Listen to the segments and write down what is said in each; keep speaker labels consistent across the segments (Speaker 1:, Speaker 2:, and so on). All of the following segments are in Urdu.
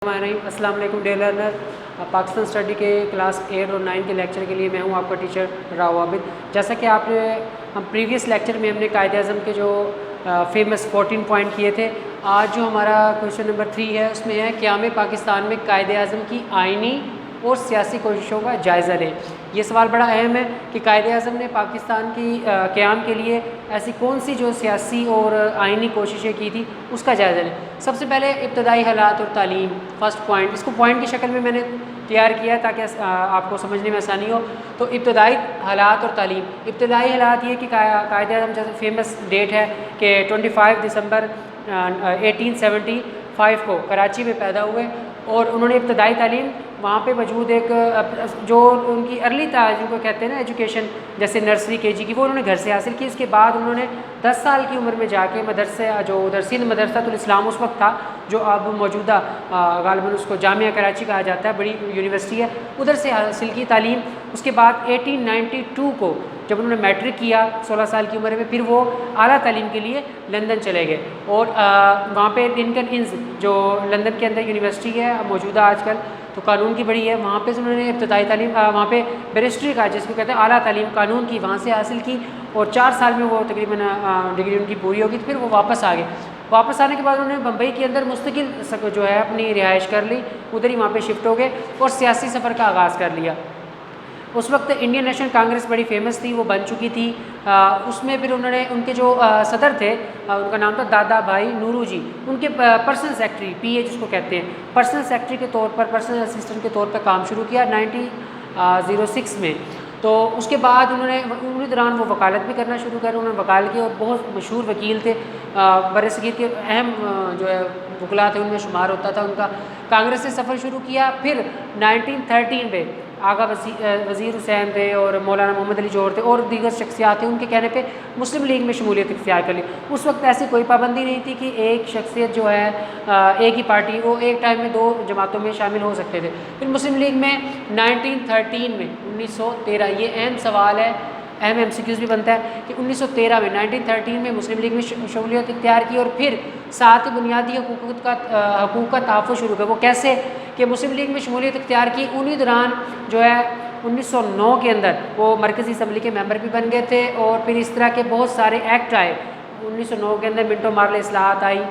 Speaker 1: السلام علیکم ڈیئر لرنر، پاکستان اسٹڈی کے کلاس 8 اور 9 کے لیکچر کے لیے میں ہوں آپ کا ٹیچر راؤ عابد۔ جیسا کہ آپ نے ہم پریویس لیکچر میں ہم نے قائد اعظم کے جو فیمس 14 پوائنٹ کیے تھے، آج جو ہمارا کویشچن نمبر 3 ہے اس میں ہے قیام پاکستان میں قائد اعظم کی آئینی اور سیاسی کوششوں کا جائزہ لیں۔ یہ سوال بڑا اہم ہے کہ قائد اعظم نے پاکستان کی قیام کے لیے ایسی کون سی جو سیاسی اور آئینی کوششیں کی تھی اس کا جائزہ لیں۔ سب سے پہلے ابتدائی حالات اور تعلیم، فرسٹ پوائنٹ، اس کو پوائنٹ کی شکل میں نے تیار کیا ہے تاکہ آپ کو سمجھنے میں آسانی ہو۔ تو ابتدائی حالات اور تعلیم، ابتدائی حالات یہ کہ قائد اعظم جیسے فیمس ڈیٹ ہے کہ 25 دسمبر 1875 کو کراچی میں پیدا ہوئے، اور انہوں نے ابتدائی تعلیم وہاں پہ موجود ایک جو ان کی ارلی تعلیم کو کہتے ہیں نا ایجوکیشن، جیسے نرسری کے جی کی، وہ انہوں نے گھر سے حاصل کی۔ اس کے بعد انہوں نے 10 سال کی عمر میں جا کے مدرسے جو ادھر سندھ مدرسۃ الاسلام اس وقت تھا، جو اب موجودہ غالباً اس کو جامعہ کراچی کہا جاتا ہے، بڑی یونیورسٹی ہے، ادھر سے حاصل کی تعلیم۔ اس کے بعد 1892 کو جب انہوں نے میٹرک کیا 16 سال کی عمر میں، پھر وہ اعلیٰ تعلیم کے لیے لندن چلے گئے، اور وہاں پہ لنکن انز جو لندن کے اندر یونیورسٹی ہے موجودہ آج کل، تو قانون کی بڑی ہے، وہاں پہ انہوں نے ابتدائی تعلیم وہاں پہ بیرسٹری کا جس کو کہتے ہیں اعلیٰ تعلیم قانون کی، وہاں سے حاصل کی، اور 4 سال میں وہ تقریباً ڈگری ان کی پوری ہوگی۔ پھر وہ واپس آ گئے۔ واپس آنے کے بعد انہوں نے بمبئی کے اندر مستقل جو ہے اپنی رہائش کر لی، ادھر ہی وہاں پہ شفٹ ہو گئے اور سیاسی سفر کا آغاز کر لیا۔ اس وقت انڈین نیشنل کانگریس بڑی فیمس تھی، وہ بن چکی تھی۔ اس میں پھر انہوں نے ان کے جو صدر تھے، ان کا نام تھا دادا بھائی نورو جی، ان کے پرسنل سیکرٹری پی اے جس کو کہتے ہیں، پرسنل سیکرٹری کے طور پر، پرسنل اسسٹنٹ کے طور پر کام شروع کیا 1906 میں۔ تو اس کے بعد انہوں نے انہی دوران وہ وکالت بھی کرنا شروع کر، انہوں نے وکالت کی، اور بہت مشہور وکیل تھے، برصغیر کے اہم جو ہے وکلاء تھے ان میں شمار ہوتا تھا ان کا۔ کانگریس سے سفر شروع کیا، پھر 1913 میں آغا وزیر حسین تھے اور مولانا محمد علی جوہر تھے اور دیگر شخصیات تھے، ان کے کہنے پہ مسلم لیگ میں شمولیت اختیار کر لی۔ اس وقت ایسی کوئی پابندی نہیں تھی کہ ایک شخصیت جو ہے ایک ہی پارٹی، وہ ایک ٹائم میں 2 جماعتوں میں شامل ہو سکتے تھے۔ پھر مسلم لیگ میں 1913 میں 1913، یہ اہم سوال ہے، اہم MCQs بھی بنتا ہے کہ 1913 میں 1913 میں مسلم لیگ میں شمولیت اختیار کی، اور پھر ساتھ ہی بنیادی حقوق کا تحفظ شروع کیا۔ وہ کیسے کہ مسلم لیگ میں شمولیت اختیار کی، انہی دوران جو ہے 1909 کے اندر وہ مرکزی اسمبلی کے ممبر بھی بن گئے تھے، اور پھر اس طرح کے بہت سارے ایکٹ آئے 1909 کے اندر، منٹو مارلے اصلاحات آئی۔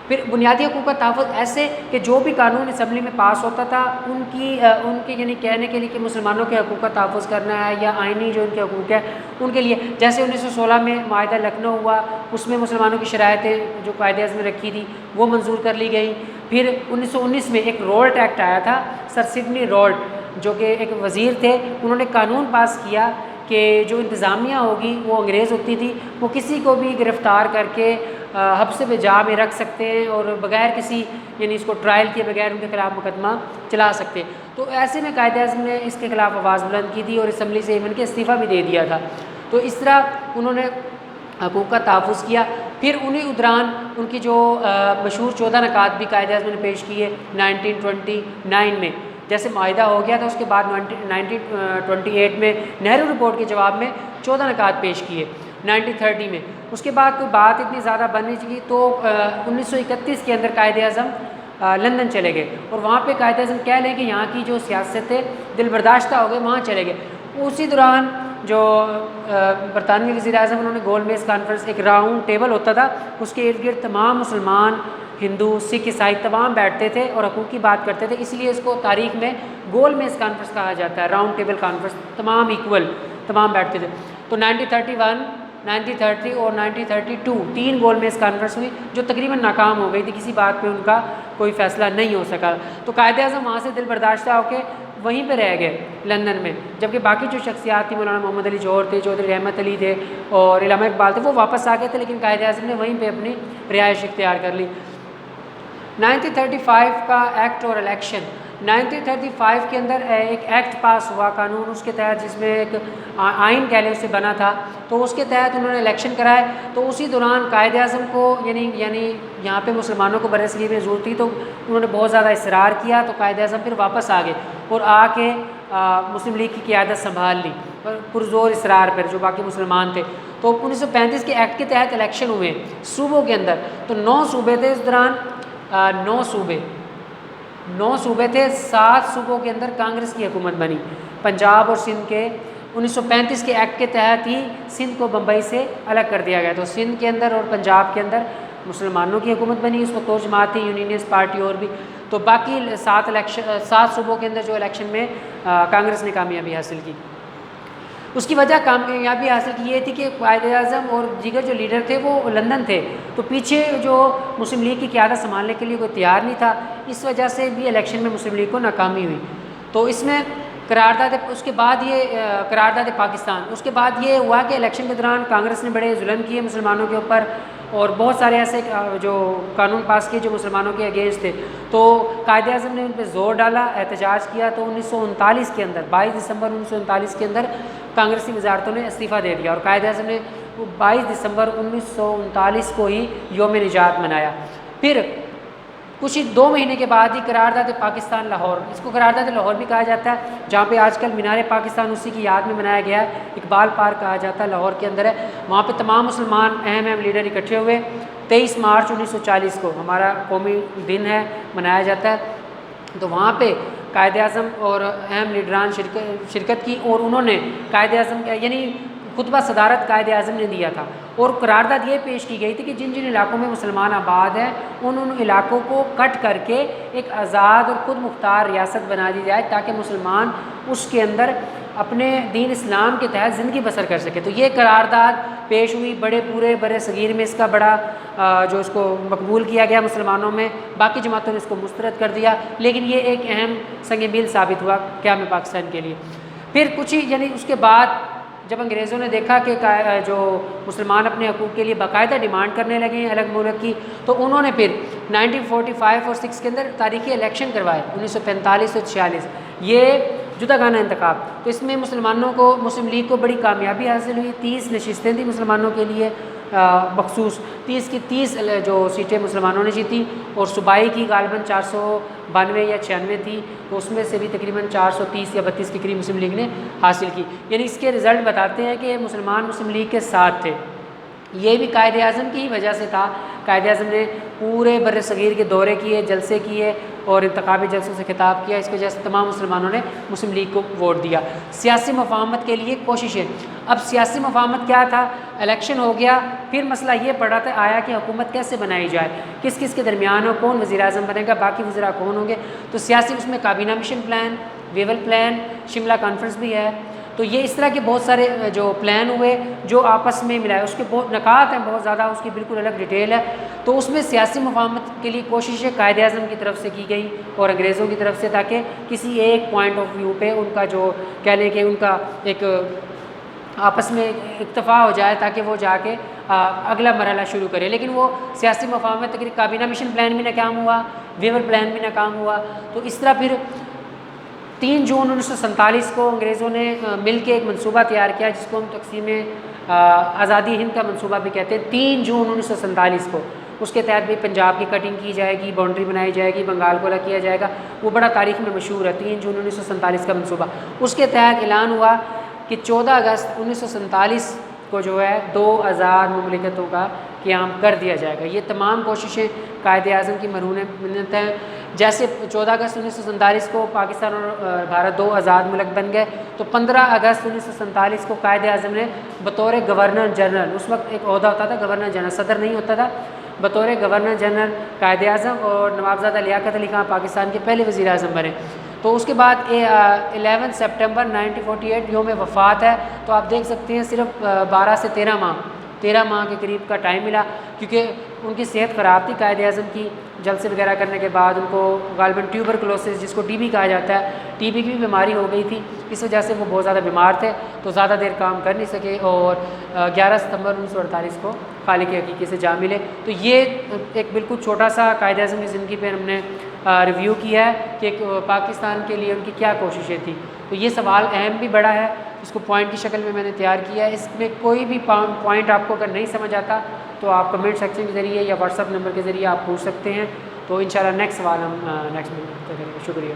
Speaker 1: پھر بنیادی حقوق کا تحفظ ایسے کہ جو بھی قانون اسمبلی میں پاس ہوتا تھا ان کے یعنی کہنے کے لیے کہ مسلمانوں کے حقوق کا تحفظ کرنا ہے، یا آئینی جو ان کے حقوق ہے ان کے لیے، جیسے 1916 میں معاہدہ لکھنؤ ہوا، اس میں مسلمانوں کی شرائطیں جو قائد اعظم نے رکھی تھی وہ منظور کر لی گئی۔ پھر 1919 میں ایک رولٹ ایکٹ آیا تھا، سر سڈنی رولٹ جو کہ ایک وزیر تھے، انہوں نے قانون پاس کیا کہ جو انتظامیہ ہوگی وہ انگریز ہوتی تھی، وہ کسی کو بھی گرفتار کر کے حبس میں جا میں رکھ سکتے ہیں، اور بغیر کسی یعنی اس کو ٹرائل کیے بغیر ان کے خلاف مقدمہ چلا سکتے۔ تو ایسے میں قائد اعظم نے اس کے خلاف آواز بلند کی تھی، اور اسمبلی سے ایون کے استعفیٰ بھی دے دیا تھا۔ تو اس طرح انہوں نے حقوق کا تحفظ کیا۔ پھر انہی دوران ان کی جو مشہور 14 نکات بھی قائد اعظم نے پیش کیے 1929 میں، جیسے معاہدہ ہو گیا تھا اس کے بعد 1928 میں نہرو رپورٹ کے جواب میں 14 نکات پیش کیے 1930 میں۔ اس کے بعد کوئی بات اتنی زیادہ بن نہیں سکی، تو 1931 کے اندر قائد اعظم لندن چلے گئے، اور وہاں پہ قائد اعظم کہہ لیں کہ یہاں کی جو سیاست ہے دل برداشتہ ہو گئے، وہاں چلے گئے۔ اسی دوران جو برطانوی وزیر اعظم، انہوں نے گول میز کانفرنس، ایک راؤنڈ ٹیبل ہوتا تھا، اس کے ارد گرد تمام مسلمان، ہندو، سکھ، عیسائی تمام بیٹھتے تھے اور حقوق کی بات کرتے تھے، اس لیے اس کو تاریخ میں گول میز کانفرنس کہا جاتا ہے، راؤنڈ ٹیبل کانفرنس، تمام ایکول، تمام بیٹھتے تھے۔ تو 1931، 1930 اور 1932 3 گول میز کانفرنس ہوئی جو تقریباً ناکام ہو گئی تھی، کسی بات پہ ان کا کوئی فیصلہ نہیں ہو سکا۔ تو قائد اعظم وہاں سے دل برداشتہ ہو کے وہیں پہ رہ گئے لندن میں، جبکہ باقی جو شخصیات تھیں، مولانا محمد علی جوہر تھے، چودھری رحمت علی تھے اور علامہ اقبال تھے، وہ واپس آ گئے تھے، لیکن قائد اعظم نے وہیں پہ اپنی رہائش اختیار کر لی۔ 1935 کا ایکٹ اور الیکشن، 1935 کے اندر ایک ایکٹ پاس ہوا قانون، اس کے تحت جس میں ایک آئین کہہ لیں اسے بنا تھا، تو اس کے تحت انہوں نے الیکشن کرائے۔ تو اسی دوران قائد اعظم کو یعنی یہاں پہ مسلمانوں کو برصغیر میں ضرورت تھی، تو انہوں نے بہت زیادہ اصرار کیا، تو قائد اعظم پھر واپس آ گئے اور آ کے مسلم لیگ کی قیادت سنبھال لی پرزور اصرار پر، جو باقی مسلمان تھے۔ تو 1935 کے ایکٹ کے تحت الیکشن ہوئے صوبوں کے اندر، تو 9 صوبے تھے اس دوران، 9 صوبے 9 صوبے تھے، 7 صوبوں کے اندر کانگریس کی حکومت بنی۔ پنجاب اور سندھ کے 1935 کے ایکٹ کے تحت ہی سندھ کو بمبئی سے الگ کر دیا گیا، تو سندھ کے اندر اور پنجاب کے اندر مسلمانوں کی حکومت بنی، اس وقت 2 جماعت تھی، یونینسٹ پارٹی اور بھی۔ تو باقی 7 صوبوں کے اندر جو الیکشن میں کانگریس نے کامیابی حاصل کی۔ اس کی وجہ کامیابی حاصل کی یہ تھی کہ قائد اعظم اور دیگر جو لیڈر تھے وہ لندن تھے، تو پیچھے جو مسلم لیگ کی قیادت سنبھالنے کے لیے کوئی تیار نہیں تھا، اس وجہ سے بھی الیکشن میں مسلم لیگ کو ناکامی ہوئی۔ تو اس میں قرارداد، اس کے بعد یہ قرارداد پاکستان، اس کے بعد یہ ہوا کہ الیکشن کے دوران کانگریس نے بڑے ظلم کیے مسلمانوں کے اوپر، اور بہت سارے ایسے جو قانون پاس کیے جو مسلمانوں کے اگینسٹ تھے، تو قائد اعظم نے ان پہ زور ڈالا، احتجاج کیا، تو 1939 کے اندر 22 دسمبر 1939 کے اندر کانگریسی وزارتوں نے استعفیٰ دے دیا، اور قائد اعظم نے 22 دسمبر 1939 کو ہی یوم نجات منایا۔ پھر کچھ 2 مہینے کے بعد ہی قرارداد پاکستان لاہور، اس کو قرارداد لاہور بھی کہا جاتا ہے، جہاں پہ آج کل مینار پاکستان اسی کی یاد میں بنایا گیا ہے، اقبال پارک کہا جاتا ہے، لاہور کے اندر ہے، وہاں پہ تمام مسلمان اہم لیڈر اکٹھے ہوئے۔ 23 مارچ 1940 کو ہمارا قومی دن ہے، منایا جاتا ہے، تو وہاں پہ قائد اعظم اور اہم لیڈران شرکت کی، اور انہوں نے قائد اعظم یعنی خطبہ صدارت قائد اعظم نے دیا تھا، اور قرارداد یہ پیش کی گئی تھی کہ جن جن علاقوں میں مسلمان آباد ہیں ان علاقوں کو کٹ کر کے ایک آزاد اور خود مختار ریاست بنا دی جائے، تاکہ مسلمان اس کے اندر اپنے دین اسلام کے تحت زندگی بسر کر سکے۔ تو یہ قرارداد پیش ہوئی، بڑے پورے بر صغیر میں اس کا بڑا جو اس کو مقبول کیا گیا مسلمانوں میں، باقی جماعتوں نے اس کو مسترد کر دیا، لیکن یہ ایک اہم سنگ میل ثابت ہوا قیام پاکستان کے لیے۔ پھر کچھ ہی یعنی اس کے بعد جب انگریزوں نے دیکھا کہ جو مسلمان اپنے حقوق کے لیے باقاعدہ ڈیمانڈ کرنے لگے ہیں الگ ملک کی، تو انہوں نے پھر 1945 اور 6 کے اندر تاریخی الیکشن کروائے، 1945 اور 46، یہ جداگانہ انتخاب۔ تو اس میں مسلمانوں کو، مسلم لیگ کو بڑی کامیابی حاصل ہوئی، 30 نشستیں تھیں مسلمانوں کے لیے مخصوص، 30 کی 30 جو سیٹیں مسلمانوں نے جیتی، اور صوبائی کی غالباً 492 یا 96 تھی، تو اس میں سے بھی تقریباً 430 یا 32 کے قریب مسلم لیگ نے حاصل کی۔ یعنی اس کے رزلٹ بتاتے ہیں کہ مسلمان مسلم لیگ کے ساتھ تھے۔ یہ بھی قائد اعظم کی وجہ سے تھا، قائد اعظم نے پورے بر صغیر کے دورے کیے، جلسے کیے، اور انتخابی جلسوں سے خطاب کیا، اس وجہ سے تمام مسلمانوں نے مسلم لیگ کو ووٹ دیا۔ سیاسی مفاہمت کے لیے کوششیں، اب سیاسی مفاہمت کیا تھا، الیکشن ہو گیا، پھر مسئلہ یہ پڑا تھا آیا کہ حکومت کیسے بنائی جائے، کس کس کے درمیان ہو، کون وزیر اعظم بنے گا، باقی وزراء کون ہوں گے۔ تو سیاسی اس میں کابینہ mission plan, Wavell plan, Shimla conference بھی ہے، تو یہ اس طرح کے بہت سارے جو پلان ہوئے جو آپس میں ملائے، اس کے بہت نکات ہیں، بہت زیادہ، اس کی بالکل الگ ڈیٹیل ہے۔ تو اس میں سیاسی مفاہمت کے لیے کوششیں قائد اعظم کی طرف سے کی گئی اور انگریزوں کی طرف سے، تاکہ کسی ایک پوائنٹ آف ویو پہ ان کا جو کہہ لیں کہ ان کا ایک آپس میں اکتفا ہو جائے، تاکہ وہ جا کے اگلا مرحلہ شروع کرے۔ لیکن وہ سیاسی مفاہمت تقریباً کابینہ مشن پلان بھی ناکام ہوا، ویور پلان بھی ناکام ہوا۔ تو اس طرح پھر 3 جون 1947 کو انگریزوں نے مل کے ایک منصوبہ تیار کیا، جس کو ہم تقسیم آزادی ہند کا منصوبہ بھی کہتے ہیں۔ 3 جون 1947 کو اس کے تحت بھی پنجاب کی کٹنگ کی جائے گی، باؤنڈری بنائی جائے گی، بنگال کو الگ کیا جائے گا، وہ بڑا تاریخ میں مشہور ہے 3 جون 1947 کا منصوبہ۔ اس کے تحت اعلان ہوا کہ 14 اگست 1947 کو جو ہے 2 آزاد مملکتوں کا قیام کر دیا جائے گا۔ یہ تمام کوششیں قائد اعظم کی مرہون منت ہیں۔ جیسے 14 اگست 1947 کو پاکستان اور بھارت 2 آزاد ملک بن گئے، تو 15 اگست 1947 کو قائد اعظم نے بطور گورنر جنرل، اس وقت ایک عہدہ ہوتا تھا گورنر جنرل، صدر نہیں ہوتا تھا، بطور گورنر جنرل قائد اعظم اور نوابزادہ لیاقت علی خان پاکستان کے پہلے وزیر اعظم بنے۔ تو اس کے بعد 11 سپٹمبر 1948 یوم وفات ہے، تو آپ دیکھ سکتے ہیں صرف 12 سے 13 ماہ کے قریب کا ٹائم ملا، کیونکہ ان کی صحت خراب تھی قائد اعظم کی، جلسے وغیرہ کرنے کے بعد ان کو غالباً ٹیوبرکلوسس، جس کو ٹی بی کہا جاتا ہے، ٹی بی کی بھی بیماری ہو گئی تھی، اس وجہ سے وہ بہت زیادہ بیمار تھے، تو زیادہ دیر کام کر نہیں سکے، اور 11 ستمبر 1948 کو خالق حقیقی سے جا ملے۔ تو یہ ایک بالکل چھوٹا سا قائد اعظم کی زندگی پہ ہم نے ریویو کیا ہے کہ پاکستان کے لیے ان کی کیا کوششیں تھیں۔ تو یہ سوال اہم بھی بڑا ہے، اس کو پوائنٹ کی شکل میں نے تیار کیا ہے۔ اس میں کوئی بھی پوائنٹ آپ کو اگر نہیں سمجھ آتا تو آپ کمنٹ سیکشن کے ذریعے یا واٹس ایپ نمبر کے ذریعے آپ پوچھ سکتے ہیں، تو انشاءاللہ نیکسٹ سوال ہم نیکسٹ میں کریں گے۔ شکریہ۔